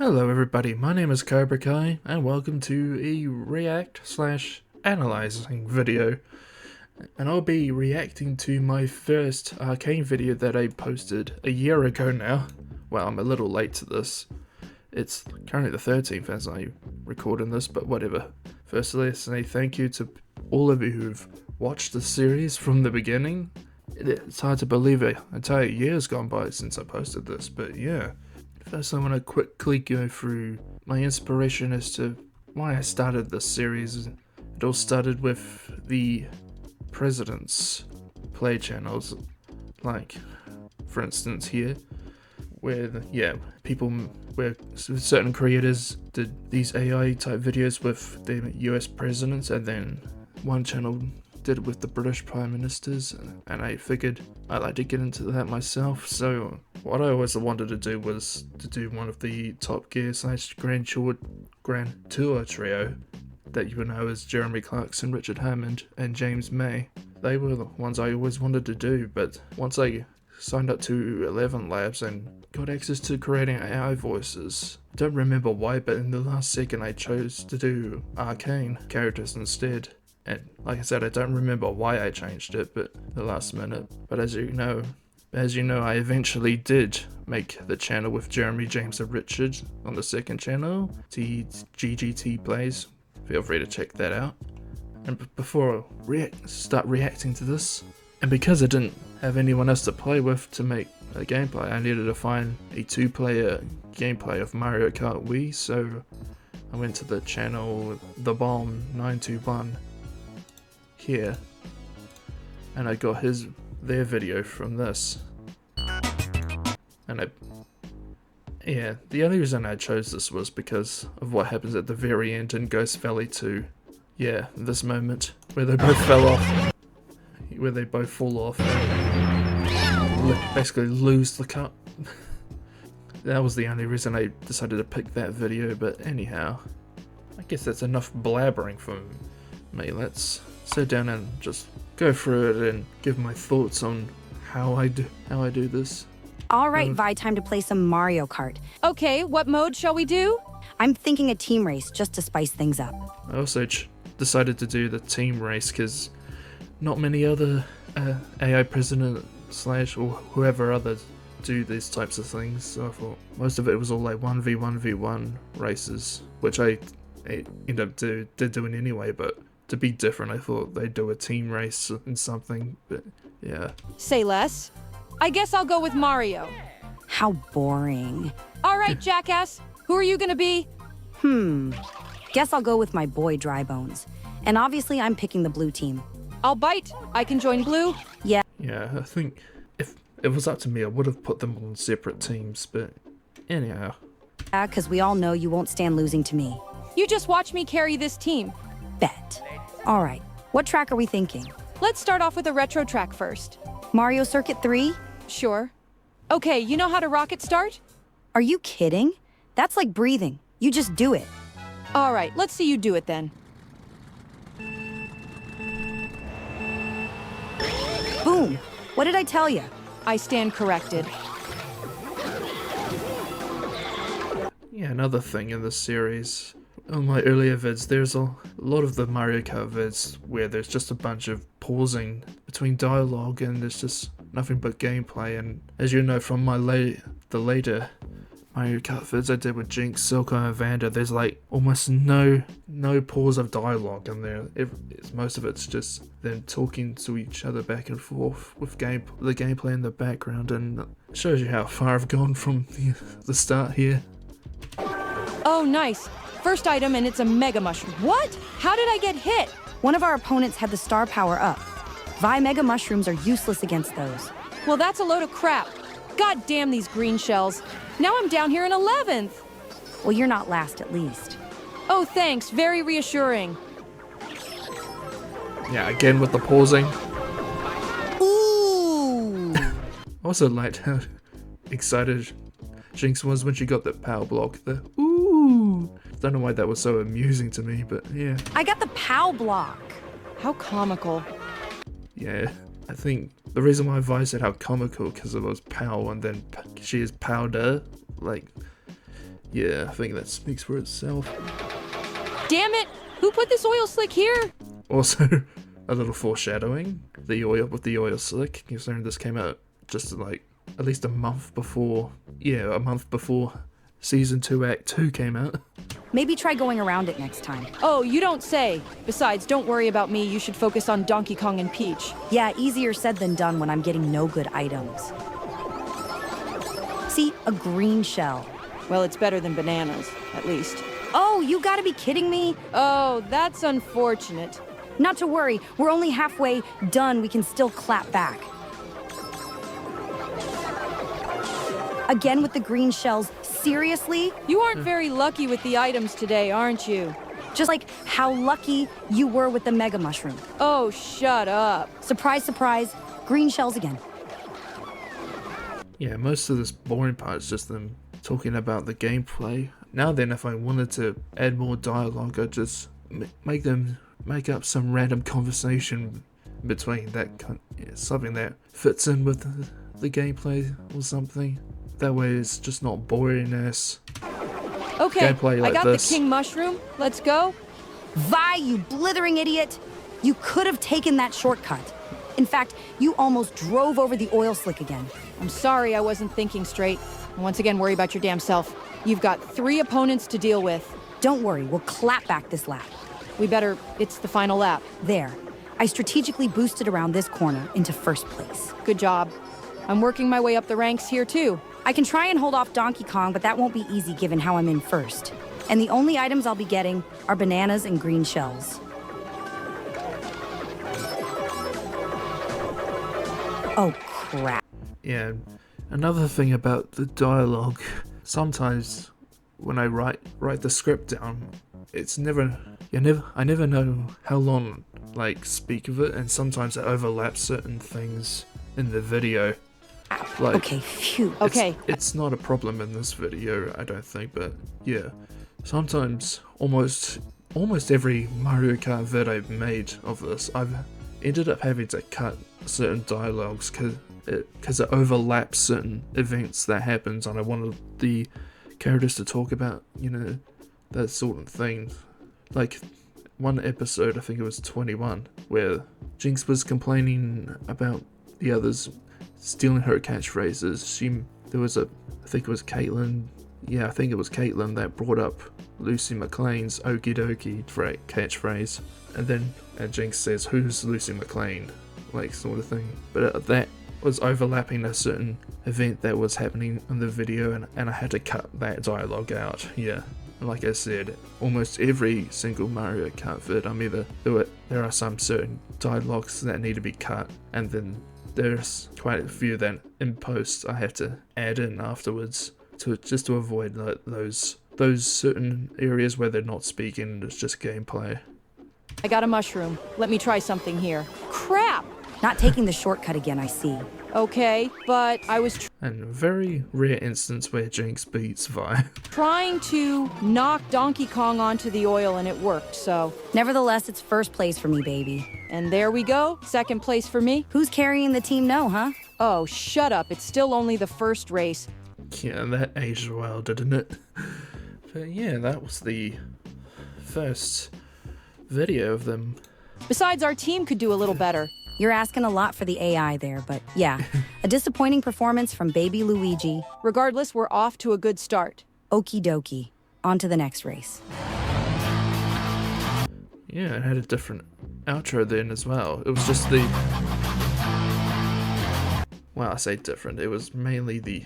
Hello everybody, my name is Cobra Kai and welcome to a react/analyzing video. And I'll be reacting to my first Arcane video that I posted a year ago now. Well, I'm a little late to this. It's currently the 13th as I recording this, but whatever. Firstly, let's say thank you to all of you who've watched the series from the beginning. It's hard to believe an entire year's gone by since I posted this, but yeah. First, I want to quickly go through my inspiration as to why I started this series. It all started with the president's play channels, like, for instance, here, where certain creators did these AI type videos with the US presidents, and then one channel did it with the British Prime Ministers, and I figured I'd like to get into that myself. So what I always wanted to do was to do one of the Top Gear / Grand Tour trio that you would know as Jeremy Clarkson, Richard Hammond, and James May. They were the ones I always wanted to do, but once I signed up to 11 Labs and got access to creating AI voices, I don't remember why, but in the last second I chose to do Arcane characters instead. And like I said, I don't remember why I changed it, but the last minute. But as you know, I eventually did make the channel with Jeremy, James, and Richard on the second channel, GGT Plays. Feel free to check that out. And before I start reacting to this, and because I didn't have anyone else to play with to make a gameplay, I needed to find a 2-player gameplay of Mario Kart Wii, so I went to the channel The Bomb 921 here, and I got their video from this. And the only reason I chose this was because of what happens at the very end in Ghost Valley 2. Yeah, this moment where they both fell off, where they both fall off and basically lose the cup. That was the only reason I decided to pick that video, but anyhow, I guess that's enough blabbering from me. Let's sit down and just go through it and give my thoughts on how I do this. Alright, Vi, time to play some Mario Kart. Okay, what mode shall we do? I'm thinking a team race just to spice things up. I also decided to do the team race because not many other AI president / or whoever others do these types of things, so I thought most of it was all like 1v1v1 races, which I ended up doing anyway, but to be different, I thought they'd do a team race and something, but yeah. Say less. I guess I'll go with Mario. How boring. Alright, jackass. Who are you gonna be? Guess I'll go with my boy Drybones. And obviously I'm picking the blue team. I'll bite. I can join blue. Yeah. Yeah, I think if it was up to me, I would have put them on separate teams, but anyhow. Yeah, because we all know you won't stand losing to me. You just watch me carry this team. Bet. Alright, what track are we thinking? Let's start off with a retro track first. Mario Circuit 3? Sure. Okay, you know how to rocket start? Are you kidding? That's like breathing. You just do it. Alright, let's see you do it then. Boom! What did I tell you? I stand corrected. Yeah, another thing in this series, on my earlier vids, there's a lot of the Mario Kart vids where there's just a bunch of pausing between dialogue and there's just nothing but gameplay. And as you know from my the later Mario Kart vids I did with Jinx, Silco, and Vander, there's like almost no pause of dialogue in there. Most of it's just them talking to each other back and forth with the gameplay in the background, and it shows you how far I've gone from the start here. Oh, nice. First item, and it's a Mega Mushroom. What? How did I get hit? One of our opponents had the star power up. Vi Mega Mushrooms are useless against those. Well, that's a load of crap. God damn these green shells. Now I'm down here in 11th. Well, you're not last at least. Oh, thanks. Very reassuring. Yeah, again with the pausing. Ooh! I also liked how excited Jinx was when she got that power block. The ooh! Don't know why that was so amusing to me, but yeah. I got the POW block. How comical. Yeah, I think the reason why Vi said how comical because it was POW and then she is powder, like Yeah, I think that speaks for itself. Damn it! Who put this oil slick here? Also, a little foreshadowing, the oil slick, considering this came out just like at least a month before Season 2 Act 2 came out. Maybe try going around it next time. Oh, you don't say. Besides, don't worry about me. You should focus on Donkey Kong and Peach. Yeah, easier said than done when I'm getting no good items. See, a green shell. Well, it's better than bananas, at least. Oh, you gotta be kidding me. Oh, that's unfortunate. Not to worry, we're only halfway done. We can still clap back. Again with the green shells. Seriously? You aren't very lucky with the items today, aren't you? Just like how lucky you were with the mega mushroom. Oh, shut up. Surprise, surprise. Green shells again. Yeah, most of this boring part is just them talking about the gameplay. Now then, if I wanted to add more dialogue, I'd just make up some random conversation between something that fits in with the gameplay or something. That way it's just not boringness. Okay, Gameplay like I got this. the king mushroom. Let's go. Vi, you blithering idiot! You could have taken that shortcut. In fact, you almost drove over the oil slick again. I'm sorry I wasn't thinking straight. And once again, worry about your damn self. You've got 3 opponents to deal with. Don't worry, we'll clap back this lap. It's the final lap. There. I strategically boosted around this corner into first place. Good job. I'm working my way up the ranks here too. I can try and hold off Donkey Kong, but that won't be easy given how I'm in first. And the only items I'll be getting are bananas and green shells. Oh, crap. Yeah, another thing about the dialogue, sometimes when I write the script down, I never know how long speak of it, and sometimes it overlaps certain things in the video. Okay, phew. Okay. It's not a problem in this video, I don't think, but yeah. Sometimes, almost every Mario Kart vid I've made of this, I've ended up having to cut certain dialogues because it overlaps certain events that happens, and I wanted the characters to talk about, that sort of thing. Like, one episode, I think it was 21, where Jinx was complaining about the others stealing her catchphrases. I think it was Caitlyn. Yeah, I think it was Caitlyn that brought up Lucy McLean's okie dokie catchphrase. And Jinx says, "Who's Lucy McLean?" Sort of thing. But that was overlapping a certain event that was happening in the video, and I had to cut that dialogue out. Yeah. Like I said, almost every single Mario Kart vid, there are some certain dialogues that need to be cut, and then there's quite a few that in post I have to add in afterwards to avoid those certain areas where they're not speaking and it's just gameplay. I got a mushroom. Let me try something here. Crap! Not taking the shortcut again, I see. Okay, but I was And a very rare instance where Jinx beats Vi. trying to knock Donkey Kong onto the oil and it worked, so... Nevertheless, it's first place for me, baby. And there we go. Second place for me. Who's carrying the team now, huh? Oh, shut up. It's still only the first race. Yeah, that aged well, didn't it? But yeah, that was the first video of them. Besides, our team could do a little better. You're asking a lot for the AI there, but yeah. A disappointing performance from baby Luigi. Regardless, we're off to a good start. Okie dokie. On to the next race. Yeah, it had a different outro then as well. It was just well, I say different. It was mainly the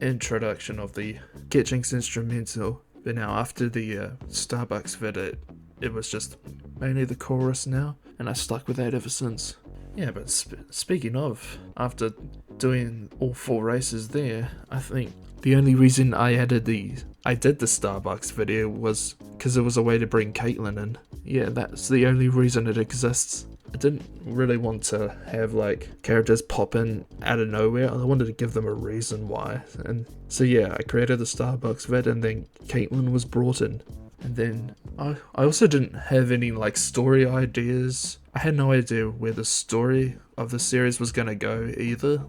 introduction of the Get Jinx instrumental. But now after the Starbucks vid, it was just mainly the chorus now. And I stuck with that ever since. Yeah, but speaking of, after doing all 4 races there, I think the only reason I did the Starbucks video was because it was a way to bring Caitlyn in. Yeah, that's the only reason it exists. I didn't really want to have characters pop in out of nowhere. I wanted to give them a reason why. And so yeah, I created the Starbucks vid and then Caitlyn was brought in. And then I also didn't have any story ideas. I had no idea where the story of the series was gonna go either.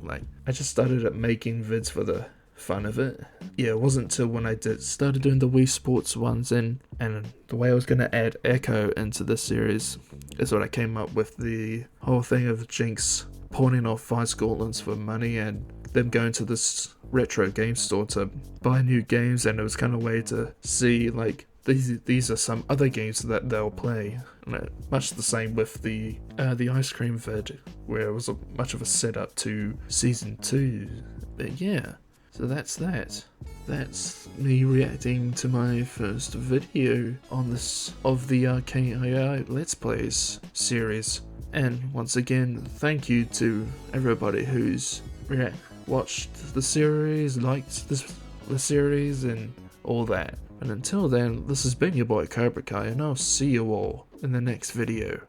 I just started making vids for fun of it. Yeah, it wasn't until when I started doing the Wii Sports ones and the way I was going to add Echo into this series is when I came up with the whole thing of Jinx pawning off Vice Gauntlets for money and them going to this retro game store to buy new games, and it was kind of a way to see like these are some other games that they'll play. And much the same with the ice cream vid, where it was much of a setup to season 2. But yeah, so that's that. That's me reacting to my first video on this of the Arcane AI Let's Plays series. And once again, thank you to everybody who's watched the series, liked the series, and all that. And until then, this has been your boy Cobra Kai, and I'll see you all in the next video.